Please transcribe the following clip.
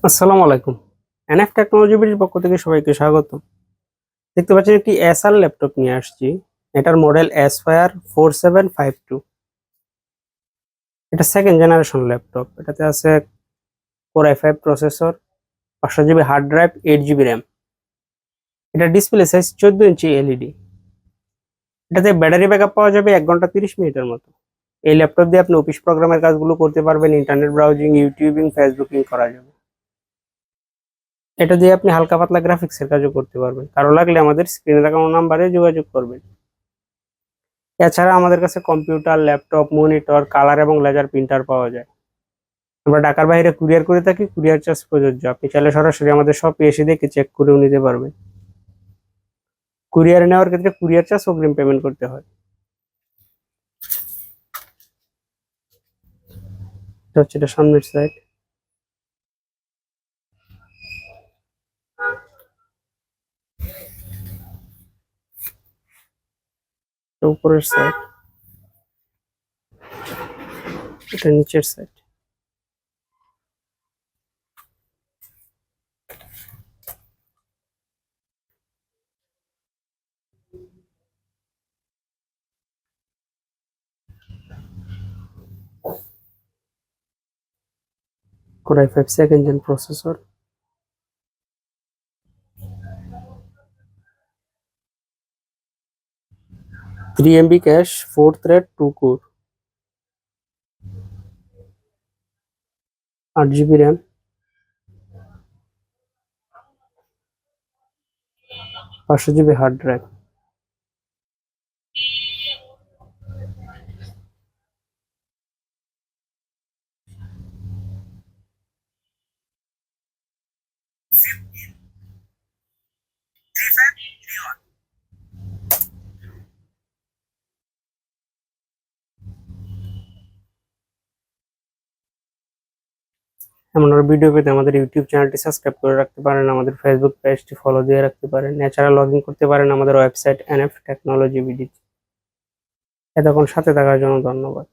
আসসালামু আলাইকুম। NF technology বিডির পক্ষ থেকে সবাইকে স্বাগত। দেখতে পাচ্ছেন একটি এসার ল্যাপটপ নিয়ে আসছি। এটার মডেল এসফায়ার 4752। এটা সেকেন্ড জেনারেশন ল্যাপটপ। এটাতে আছে core i5 processor, 500 GB hard drive, 8 GB RAM. এটা ডিসপ্লে সাইজ 14 ইঞ্চি এলইডি। এটাতে ব্যাটারি ব্যাকআপ পাওয়া যাবে 1 ঘন্টা 30 মিনিটের মতো। এই ল্যাপটপ দিয়ে আপনি অফিস প্রোগ্রামের কাজগুলো করতে পারবেন, ইন্টারনেট ব্রাউজিং, ইউটিউবিং, ফেসবুকিং করা যাবে। এটা দিয়ে আপনি হালকা পাতলা গ্রাফিক্সের কাজও করতে পারবেন। কারো লাগলে আমাদের স্ক্রিনে দেখানো নাম্বারে যোগাযোগ করবেন। এছাড়া আমাদের কাছে কম্পিউটার, ল্যাপটপ, মনিটর, কালার এবং লেজার প্রিন্টার পাওয়া যায়। আমরা ঢাকার বাইরে কুরিয়ার করে থাকি, কুরিয়ার চার্জ প্রযোজ্য। আপনি চাইলে সরাসরি আমাদের শপে এসে দেখে চেক করেও নিতে পারবেন। কুরিয়ারে নেওয়ার ক্ষেত্রে কুরিয়ার চার্জ অগ্রিম পেমেন্ট করতে হয়। এটা হচ্ছে এটা সামনের সাইড, উপরের সাইড, এটা নিচের side. Core i5 second gen processor, 3 MB cache, 4 thread, 2 core, 8 GB RAM, 500 GB hard drive. এমন আরো ভিডিও পেতে আমাদের ইউটিউব চ্যানেলটি সাবস্ক্রাইব করে রাখতে পারেন, আমাদের ফেসবুক পেজটি ফলো দিয়ে রাখতে পারেন। এছাড়া লগ ইন করতে পারেন আমাদের ওয়েবসাইট এনএফ টেকনোলজি বিডি। এতক্ষণ সাথে থাকার জন্য ধন্যবাদ।